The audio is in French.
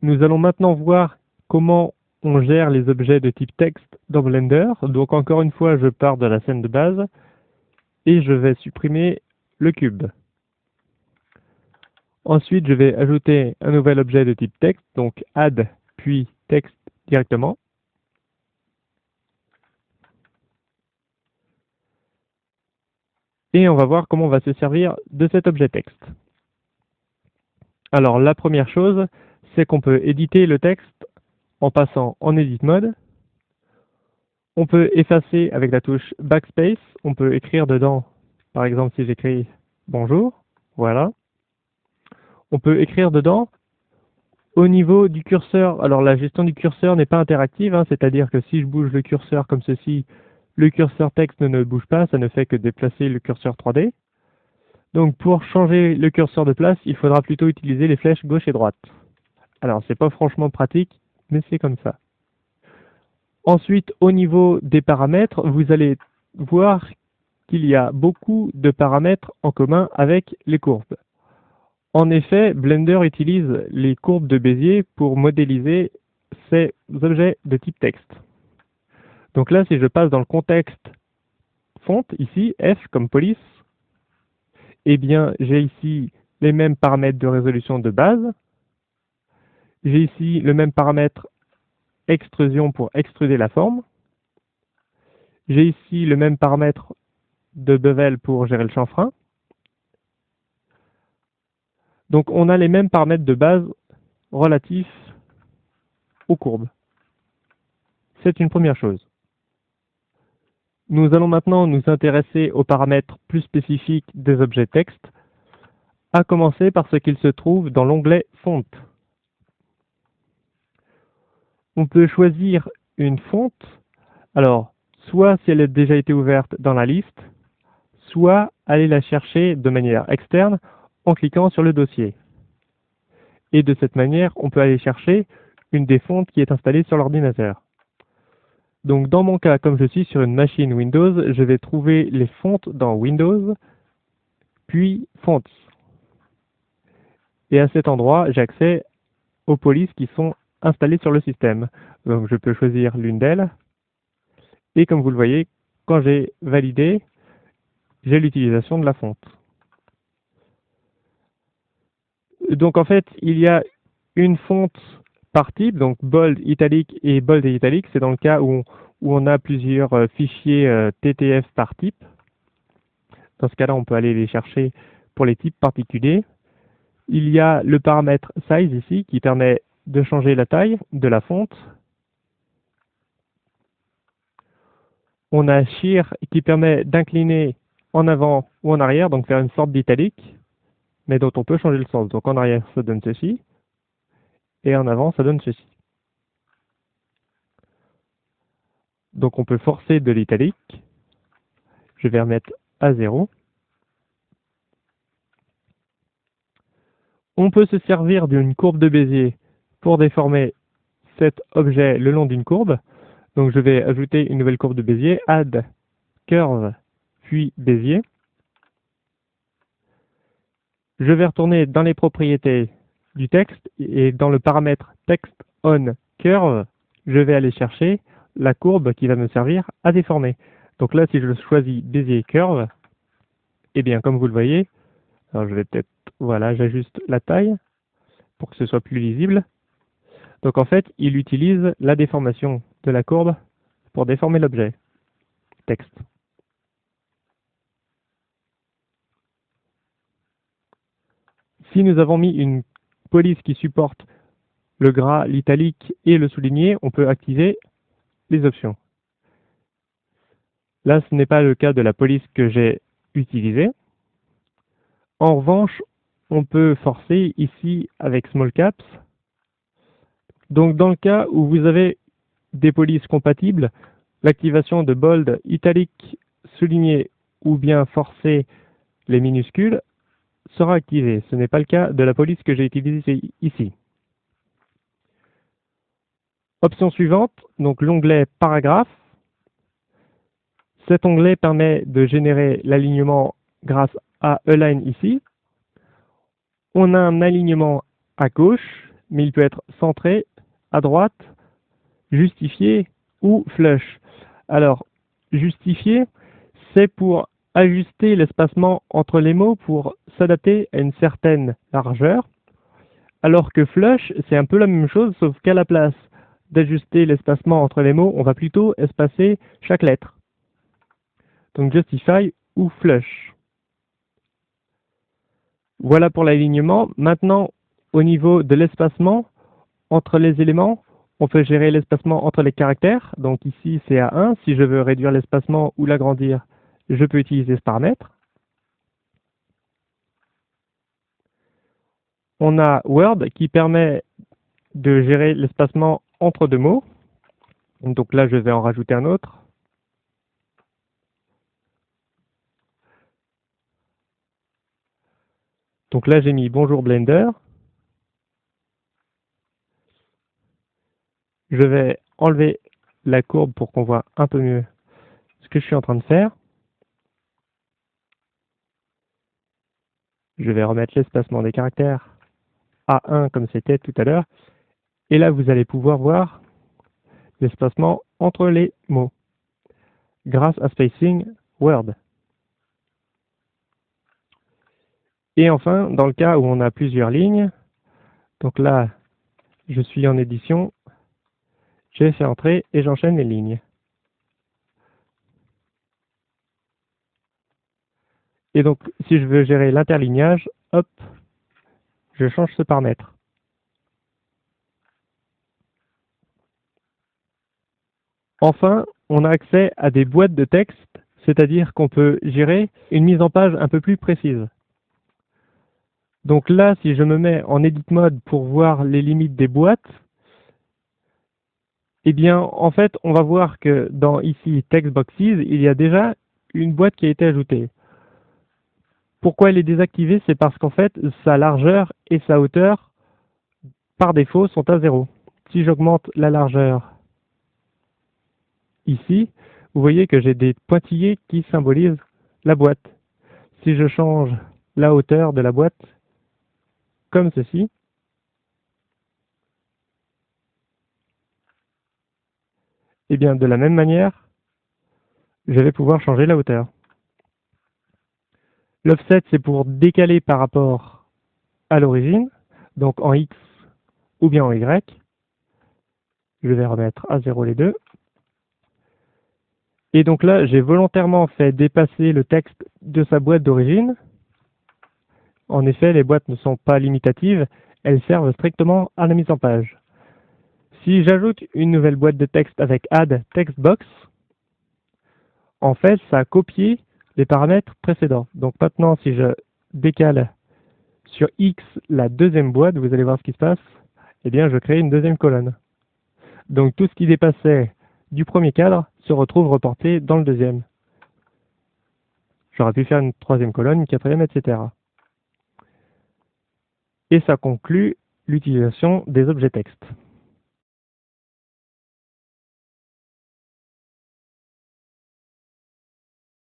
Nous allons maintenant voir comment on gère les objets de type texte dans Blender. Donc encore une fois, je pars de la scène de base et je vais supprimer le cube. Ensuite, je vais ajouter un nouvel objet de type texte, donc add puis texte directement. Et on va voir comment on va se servir de cet objet texte. Alors la première chose, c'est qu'on peut éditer le texte en passant en Edit Mode. On peut effacer avec la touche Backspace. On peut écrire dedans, par exemple si j'écris bonjour, voilà. On peut écrire dedans au niveau du curseur. Alors la gestion du curseur n'est pas interactive, hein, c'est-à-dire que si je bouge le curseur comme ceci, le curseur texte ne bouge pas, ça ne fait que déplacer le curseur 3D. Donc pour changer le curseur de place, il faudra plutôt utiliser les flèches gauche et droite. Alors c'est pas franchement pratique, mais c'est comme ça. Ensuite, au niveau des paramètres, vous allez voir qu'il y a beaucoup de paramètres en commun avec les courbes. En effet, Blender utilise les courbes de Bézier pour modéliser ces objets de type texte. Donc là, si je passe dans le contexte font, ici, F comme police, eh bien, j'ai ici les mêmes paramètres de résolution de base. J'ai ici le même paramètre extrusion pour extruder la forme. J'ai ici le même paramètre de bevel pour gérer le chanfrein. Donc on a les mêmes paramètres de base relatifs aux courbes. C'est une première chose. Nous allons maintenant nous intéresser aux paramètres plus spécifiques des objets texte, à commencer par ce qu'il se trouve dans l'onglet Font. On peut choisir une fonte, alors soit si elle a déjà été ouverte dans la liste, soit aller la chercher de manière externe en cliquant sur le dossier. Et de cette manière, on peut aller chercher une des fontes qui est installée sur l'ordinateur. Donc dans mon cas, comme je suis sur une machine Windows, je vais trouver les fontes dans Windows, puis Fonts. Et à cet endroit, j'ai accès aux polices qui sont installées sur le système. Donc je peux choisir l'une d'elles. Et comme vous le voyez, quand j'ai validé, j'ai l'utilisation de la fonte. Donc en fait, il y a une fonte par type, donc bold, italique et bold et italique. C'est dans le cas où on a plusieurs fichiers TTF par type. Dans ce cas-là, on peut aller les chercher pour les types particuliers. Il y a le paramètre size ici qui permet de changer la taille de la fonte. On a shear qui permet d'incliner en avant ou en arrière, donc faire une sorte d'italique, mais dont on peut changer le sens. Donc en arrière, ça donne ceci, et en avant, ça donne ceci. Donc on peut forcer de l'italique. Je vais remettre à 0. On peut se servir d'une courbe de Bézier pour déformer cet objet le long d'une courbe. Donc je vais ajouter une nouvelle courbe de Bézier, add curve, puis Bézier. Je vais retourner dans les propriétés du texte et dans le paramètre text on curve, je vais aller chercher la courbe qui va me servir à déformer. Donc là, si je choisis Bézier curve, eh bien comme vous le voyez, alors je vais peut-être, voilà, j'ajuste la taille pour que ce soit plus lisible. Donc en fait, il utilise la déformation de la courbe pour déformer l'objet texte. Si nous avons mis une police qui supporte le gras, l'italique et le souligné, on peut activer les options. Là, ce n'est pas le cas de la police que j'ai utilisée. En revanche, on peut forcer ici avec Small Caps. Donc dans le cas où vous avez des polices compatibles, l'activation de bold, italique, souligné ou bien forcer les minuscules sera activée. Ce n'est pas le cas de la police que j'ai utilisée ici. Option suivante, donc l'onglet paragraphe. Cet onglet permet de générer l'alignement grâce à Align ici. On a un alignement à gauche, mais il peut être centré, à droite, justifié ou flush. Alors, justifié, c'est pour ajuster l'espacement entre les mots pour s'adapter à une certaine largeur, alors que flush, c'est un peu la même chose, sauf qu'à la place d'ajuster l'espacement entre les mots, on va plutôt espacer chaque lettre. Donc justify ou flush. Voilà pour l'alignement. Maintenant, au niveau de l'espacement entre les éléments, on peut gérer l'espacement entre les caractères. Donc ici, c'est à 1. Si je veux réduire l'espacement ou l'agrandir, je peux utiliser ce paramètre. On a Word qui permet de gérer l'espacement entre deux mots. Donc là, je vais en rajouter un autre. Donc là, j'ai mis Bonjour Blender. Je vais enlever la courbe pour qu'on voit un peu mieux ce que je suis en train de faire. Je vais remettre l'espacement des caractères à 1 comme c'était tout à l'heure. Et là, vous allez pouvoir voir l'espacement entre les mots grâce à Spacing Word. Et enfin, dans le cas où on a plusieurs lignes, donc là, je suis en édition, j'ai fait entrer et j'enchaîne les lignes. Et donc, si je veux gérer l'interlignage, hop, je change ce paramètre. Enfin, on a accès à des boîtes de texte, c'est-à-dire qu'on peut gérer une mise en page un peu plus précise. Donc là, si je me mets en Edit Mode pour voir les limites des boîtes, eh bien, en fait, on va voir que dans ici Text Boxes, il y a déjà une boîte qui a été ajoutée. Pourquoi elle est désactivée? C'est parce qu'en fait, sa largeur et sa hauteur, par défaut, sont à 0. Si j'augmente la largeur ici, vous voyez que j'ai des pointillés qui symbolisent la boîte. Si je change la hauteur de la boîte, comme ceci, eh bien, de la même manière, je vais pouvoir changer la hauteur. L'offset, c'est pour décaler par rapport à l'origine, donc en X ou bien en Y. Je vais remettre à 0 les deux. Et donc là, j'ai volontairement fait dépasser le texte de sa boîte d'origine. En effet, les boîtes ne sont pas limitatives, elles servent strictement à la mise en page. Si j'ajoute une nouvelle boîte de texte avec Add Text Box, en fait, ça a copié les paramètres précédents. Donc maintenant, si je décale sur X la deuxième boîte, vous allez voir ce qui se passe. Eh bien, je crée une deuxième colonne. Donc tout ce qui dépassait du premier cadre se retrouve reporté dans le deuxième. J'aurais pu faire une troisième colonne, une quatrième, etc. Et ça conclut l'utilisation des objets textes.